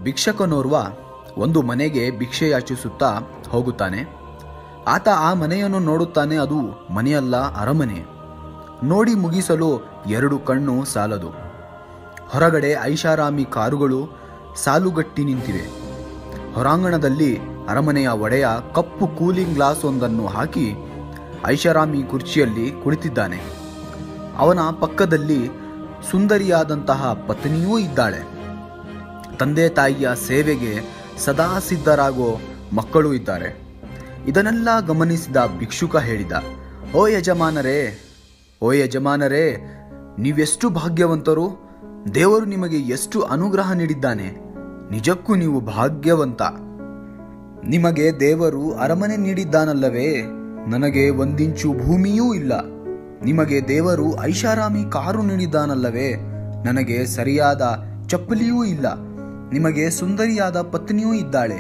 ಭಿಕ್ಷಕನೋರ್ವ ಒಂದು ಮನೆಗೆ ಭಿಕ್ಷೆ ಯಾಚಿಸುತ್ತಾ ಹೋಗುತ್ತಾನೆ. ಆತ ಆ ಮನೆಯನ್ನು ನೋಡುತ್ತಾನೆ. ಅದು ಮನೆಯಲ್ಲ, ಅರಮನೆ. ನೋಡಿ ಮುಗಿಸಲು 2 ಕಣ್ಣು ಸಾಲದು. ಹೊರಗಡೆ ಐಷಾರಾಮಿ ಕಾರುಗಳು ಸಾಲುಗಟ್ಟಿ ನಿಂತಿವೆ. ಹೊರಾಂಗಣದಲ್ಲಿ ಅರಮನೆಯ ಒಡೆಯ ಕಪ್ಪು ಕೂಲಿಂಗ್ ಗ್ಲಾಸ್ ಒಂದನ್ನು ಹಾಕಿ ಐಷಾರಾಮಿ ಕುರ್ಚಿಯಲ್ಲಿ ಕುಳಿತಿದ್ದಾನೆ. ಅವನ ಪಕ್ಕದಲ್ಲಿ ಸುಂದರಿಯಾದಂತಹ ಪತ್ನಿಯೂ ಇದ್ದಾಳೆ. ತಂದೆ ತಾಯಿಯ ಸೇವೆಗೆ ಸದಾ ಸಿದ್ಧರಾಗೋ ಮಕ್ಕಳು ಇದ್ದಾರೆ. ಇದನ್ನೆಲ್ಲ ಗಮನಿಸಿದ ಭಿಕ್ಷುಕ ಹೇಳಿದ, ಓ ಯಜಮಾನರೇ, ನೀವೆಷ್ಟು ಭಾಗ್ಯವಂತರು! ದೇವರು ನಿಮಗೆ ಎಷ್ಟು ಅನುಗ್ರಹ ನೀಡಿದ್ದಾನೆ. ನಿಜಕ್ಕೂ ನೀವು ಭಾಗ್ಯವಂತ. ನಿಮಗೆ ದೇವರು ಅರಮನೆ ನೀಡಿದ್ದಾನಲ್ಲವೇ? ನನಗೆ 1 ಇಂಚು ಭೂಮಿಯೂ ಇಲ್ಲ. ನಿಮಗೆ ದೇವರು ಐಷಾರಾಮಿ ಕಾರು ನೀಡಿದ್ದಾನಲ್ಲವೇ? ನನಗೆ ಸರಿಯಾದ ಚಪ್ಪಲಿಯೂ ಇಲ್ಲ. ನಿಮಗೆ ಸುಂದರಿಯಾದ ಪತ್ನಿಯೂ ಇದ್ದಾಳೆ.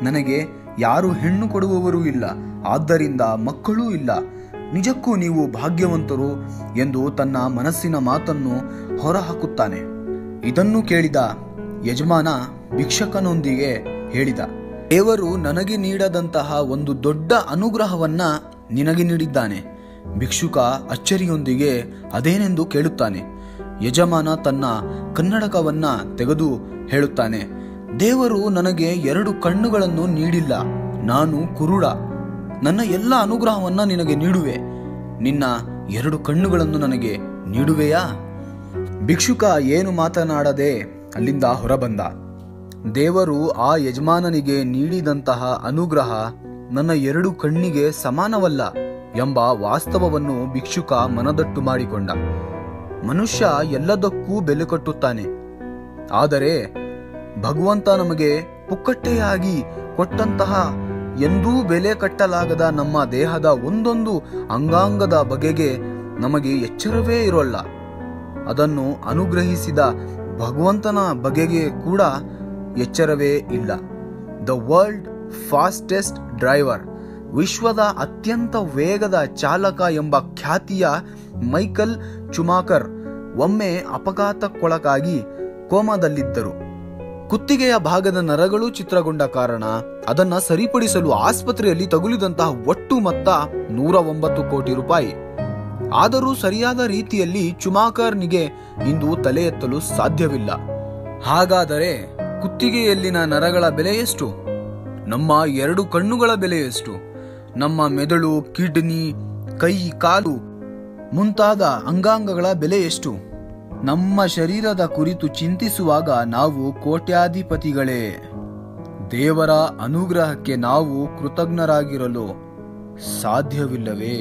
ನನಗೆ ಯಾರು ಹೆಣ್ಣು ಕೊಡುವವರೂ ಇಲ್ಲ. ಆದ್ದರಿಂದ ಮಕ್ಕಳೂ ಇಲ್ಲ. ನಿಜಕ್ಕೂ ನೀವು ಭಾಗ್ಯವಂತರು ಎಂದು ತನ್ನ ಮನಸ್ಸಿನ ಮಾತನ್ನು ಹೊರಹಾಕುತ್ತಾನೆ. ಇದನ್ನು ಕೇಳಿದ ಯಜಮಾನ ಭಿಕ್ಷಕನೊಂದಿಗೆ ಹೇಳಿದ, ದೇವರು ನನಗೆ ನೀಡದಂತಹ ಒಂದು ದೊಡ್ಡ ಅನುಗ್ರಹವನ್ನ ನಿನಗೆ ನೀಡಿದ್ದಾನೆ. ಭಿಕ್ಷುಕ ಅಚ್ಚರಿಯೊಂದಿಗೆ ಅದೇನೆಂದು ಕೇಳುತ್ತಾನೆ. ಯಜಮಾನ ತನ್ನ ಕನ್ನಡಕವನ್ನ ತೆಗೆದು ಹೇಳುತ್ತಾನೆ, ದೇವರು ನನಗೆ 2 ಕಣ್ಣುಗಳನ್ನು ನೀಡಿಲ್ಲ. ನಾನು ಕುರುಡ. ನನ್ನ ಎಲ್ಲ ಅನುಗ್ರಹವನ್ನ ನಿನಗೆ ನೀಡುವೆ. ನಿನ್ನ 2 ಕಣ್ಣುಗಳನ್ನು ನನಗೆ ನೀಡುವೆಯಾ? ಭಿಕ್ಷುಕ ಏನು ಮಾತನಾಡದೆ ಅಲ್ಲಿಂದ ಹೊರಬಂದ. ದೇವರು ಆ ಯಜಮಾನನಿಗೆ ನೀಡಿದಂತಹ ಅನುಗ್ರಹ ನನ್ನ 2 ಕಣ್ಣಿಗೆ ಸಮಾನವಲ್ಲ ಎಂಬ ವಾಸ್ತವವನ್ನು ಭಿಕ್ಷುಕ ಮನದಟ್ಟು ಮಾಡಿಕೊಂಡ. ಮನುಷ್ಯ ಎಲ್ಲದಕ್ಕೂ ಬೆಲೆ ಕಟ್ಟುತ್ತಾನೆ. ಆದರೆ ಭಗವಂತ ನಮಗೆ ಪುಕ್ಕಟ್ಟೆಯಾಗಿ ಕೊಟ್ಟಂತಹ ಎಂದೂ ಬೆಲೆ ಕಟ್ಟಲಾಗದ ನಮ್ಮ ದೇಹದ ಒಂದೊಂದು ಅಂಗಾಂಗದ ಬಗೆಗೆ ನಮಗೆ ಎಚ್ಚರವೇ ಇರೋಲ್ಲ. ಅದನ್ನು ಅನುಗ್ರಹಿಸಿದ ಭಗವಂತನ ಬಗೆಗೆ ಕೂಡ ಎಚ್ಚರವೇ ಇಲ್ಲ. ದ ವರ್ಲ್ಡ್ ಫಾಸ್ಟೆಸ್ಟ್ ಡ್ರೈವರ್, ವಿಶ್ವದ ಅತ್ಯಂತ ವೇಗದ ಚಾಲಕ ಎಂಬ ಖ್ಯಾತಿಯ ಮೈಕಲ್ ಶುಮಾಕರ್ ಒಮ್ಮೆ ಅಪಘಾತಕ್ಕೊಳಗಾಗಿ ಕೋಮಾದಲ್ಲಿದ್ದರು. ಕುತ್ತಿಗೆಯ ಭಾಗದ ನರಗಳು ಚಿತ್ರಗೊಂಡ ಕಾರಣ ಅದನ್ನ ಸರಿಪಡಿಸಲು ಆಸ್ಪತ್ರೆಯಲ್ಲಿ ತಗುಲಿದಂತಹ ಒಟ್ಟು ಮೊತ್ತ 109 ಕೋಟಿ ರೂಪಾಯಿ. ಆದರೂ ಸರಿಯಾದ ರೀತಿಯಲ್ಲಿ ಶುಮಾಕರ್ನಿಗೆ ಇಂದು ತಲೆ ಎತ್ತಲು ಸಾಧ್ಯವಿಲ್ಲ. ಹಾಗಾದರೆ ಕುತ್ತಿಗೆಯಲ್ಲಿನ ನರಗಳ ಬೆಲೆ ಎಷ್ಟು? ನಮ್ಮ 2 ಕಣ್ಣುಗಳ ಬೆಲೆ ಎಷ್ಟು? ನಮ್ಮ ಮೆದುಳು, ಕಿಡ್ನಿ, ಕೈ, ಕಾಲು ಮುಂತಾದ ಅಂಗಾಂಗಗಳ ಬೆಲೆ ಎಷ್ಟು? ನಮ್ಮ ಶರೀರದ ಕುರಿತು ಚಿಂತಿಸುವಾಗ ನಾವು ಕೋಟ್ಯಾಧಿಪತಿಗಳೇ. ದೇವರ ಅನುಗ್ರಹಕ್ಕೆ ನಾವು ಕೃತಜ್ಞರಾಗಿರಲು ಸಾಧ್ಯವಿಲ್ಲವೇ?